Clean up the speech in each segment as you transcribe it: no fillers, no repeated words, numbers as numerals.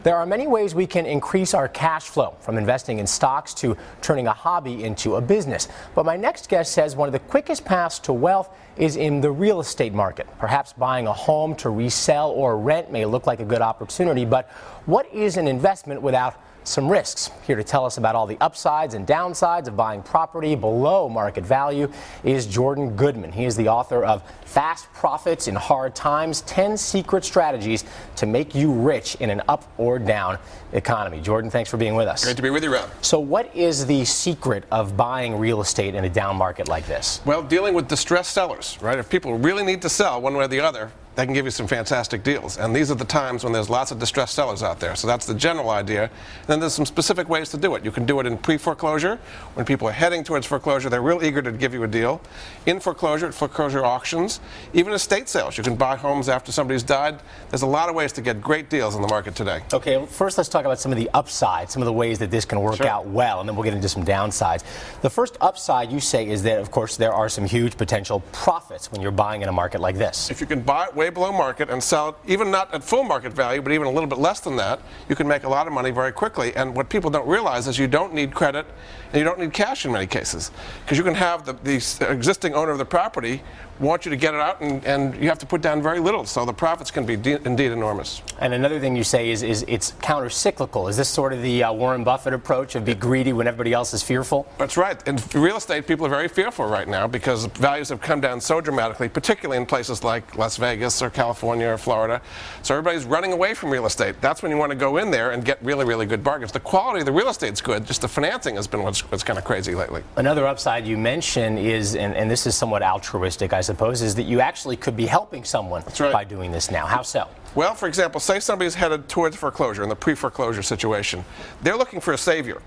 There are many ways we can increase our cash flow, from investing in stocks to turning a hobby into a business. But my next guest says one of the quickest paths to wealth is in the real estate market. Perhaps buying a home to resell or rent may look like a good opportunity, but what is an investment without some risks? Here to tell us about all the upsides and downsides of buying property below market value is Jordan Goodman. He is the author of Fast Profits in Hard Times, 10 Secret Strategies to Make You Rich in an Up or Down Economy. Jordan, thanks for being with us. Great to be with you, Rob. So what is the secret of buying real estate in a down market like this? Well, dealing with distressed sellers, right? If people really need to sell one way or the other, they can give you some fantastic deals. And these are the times when there's lots of distressed sellers out there. So that's the general idea. And then there's some specific ways to do it. You can do it in pre-foreclosure. When people are heading towards foreclosure, they're real eager to give you a deal. In foreclosure, at foreclosure auctions, even estate sales. You can buy homes after somebody's died. There's a lot of ways to get great deals in the market today. Okay, first let's talk about some of the upsides, some of the ways that this can work out well, and then we'll get into some downsides. The first upside, you say, is that, of course, there are some huge potential profits when you're buying in a market like this. If you can buy it way below market and sell it, even not at full market value, but even a little bit less than that, you can make a lot of money very quickly. And what people don't realize is you don't need credit and you don't need cash in many cases, because you can have the existing owner of the property want you to get it out, and you have to put down very little, so the profits can be indeed enormous. And another thing you say is it's counter-cyclical. Is this sort of the Warren Buffett approach of be greedy when everybody else is fearful? That's right. In real estate, people are very fearful right now because values have come down so dramatically, particularly in places like Las Vegas or California or Florida. So everybody's running away from real estate. That's when you want to go in there and get really, really good bargains. The quality of the real estate's good, just the financing has been what's kind of crazy lately. Another upside you mention is, and this is somewhat altruistic, I suppose, is that you actually could be helping someone by doing this now. How so? Well, for example, say somebody's headed towards foreclosure in the pre-foreclosure situation. They're looking for a savior.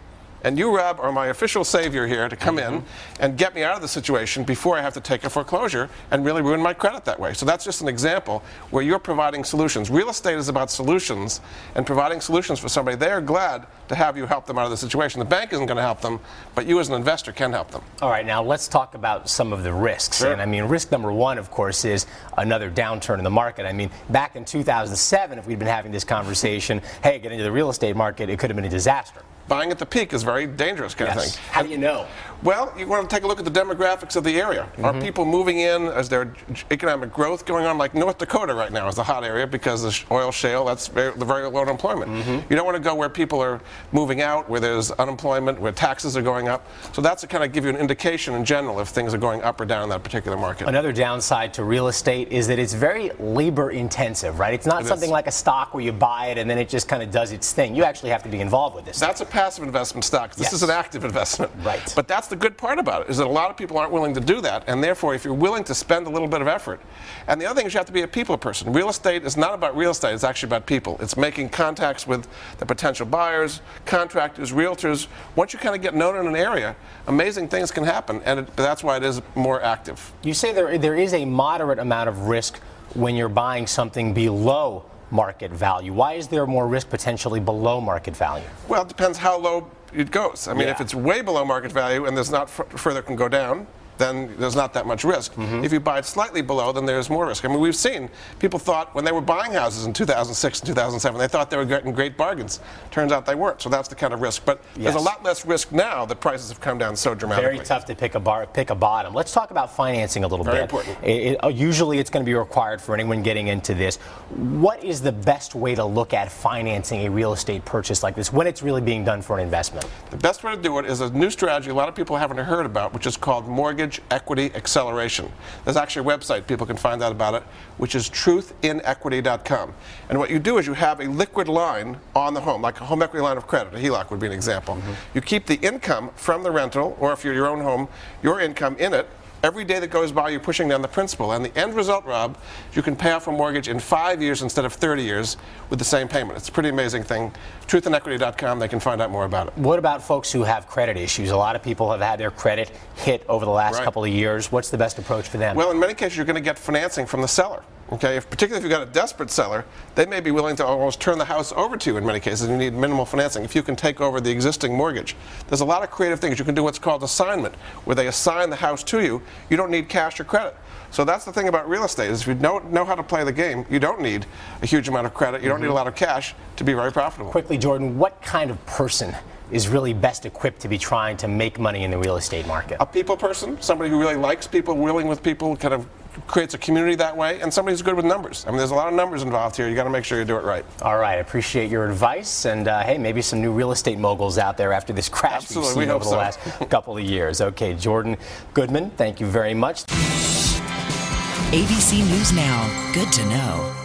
And you, Rob, are my official savior here to come in and get me out of the situation before I have to take a foreclosure and really ruin my credit that way. So that's just an example where you're providing solutions. Real estate is about solutions and providing solutions for somebody. They are glad to have you help them out of the situation. The bank isn't going to help them, but you as an investor can help them. All right, now let's talk about some of the risks. Sure. And I mean, risk number one, of course, is another downturn in the market. I mean, back in 2007, if we'd been having this conversation, hey, get into the real estate market, it could have been a disaster. Buying at the peak is very dangerous kind of thing. How do you know? Well, you want to take a look at the demographics of the area. Are people moving in? Is there economic growth going on? Like North Dakota right now is a hot area because of oil shale. That's very low unemployment. You don't want to go where people are moving out, where there's unemployment, where taxes are going up. So that's to kind of give you an indication in general if things are going up or down in that particular market. Another downside to real estate is that it's very labor intensive, right? It's not something like a stock where you buy it and then it just kind of does its thing. You actually have to be involved with this. That's a passive investment stock. This is an active investment. Right. But that's the good part about it, is that a lot of people aren't willing to do that, and therefore if you're willing to spend a little bit of effort. And the other thing is you have to be a people person. Real estate is not about real estate, it's actually about people. It's making contacts with the potential buyers, contractors, realtors. Once you kind of get known in an area, amazing things can happen, and that's why it is more active. You say there is a moderate amount of risk when you're buying something below market value. Why is there more risk potentially below market value? Well, it depends how low it goes. I mean, if it's way below market value and there's not further can go down, then there's not that much risk. If you buy it slightly below, then there's more risk. I mean, we've seen people thought when they were buying houses in 2006 and 2007, they thought they were getting great bargains. Turns out they weren't. So that's the kind of risk. But there's a lot less risk now that prices have come down so dramatically. Very tough to pick a bottom. Let's talk about financing a little bit. Very important. Usually it's going to be required for anyone getting into this. What is the best way to look at financing a real estate purchase like this when it's really being done for an investment? The best way to do it is a new strategy a lot of people haven't heard about, which is called mortgage equity acceleration. There's actually a website people can find out about it, which is truthinequity.com. And what you do is you have a liquid line on the home, like a home equity line of credit. A HELOC would be an example. You keep the income from the rental, or if you're your own home, your income in it. Every day that goes by, you're pushing down the principal. And the end result, Rob, you can pay off a mortgage in 5 years instead of 30 years with the same payment. It's a pretty amazing thing. Truthinequity.com, they can find out more about it. What about folks who have credit issues? A lot of people have had their credit hit over the last couple of years. What's the best approach for them? Well, in many cases, you're going to get financing from the seller. Okay, particularly if you've got a desperate seller, they may be willing to almost turn the house over to you in many cases. You need minimal financing if you can take over the existing mortgage. There's a lot of creative things. You can do what's called assignment, where they assign the house to you. You don't need cash or credit. So that's the thing about real estate, is if you don't know how to play the game, you don't need a huge amount of credit, you don't need a lot of cash to be very profitable. Quickly, Jordan, what kind of person is really best equipped to be trying to make money in the real estate market? A people person, somebody who really likes people, willing with people, kind of creates a community that way, and somebody who's good with numbers. I mean, there's a lot of numbers involved here. You got to make sure you do it right. All right, I appreciate your advice, and hey, maybe some new real estate moguls out there after this crash Absolutely, we've seen over the last couple of years. Okay, Jordan Goodman, thank you very much. ABC News Now, good to know.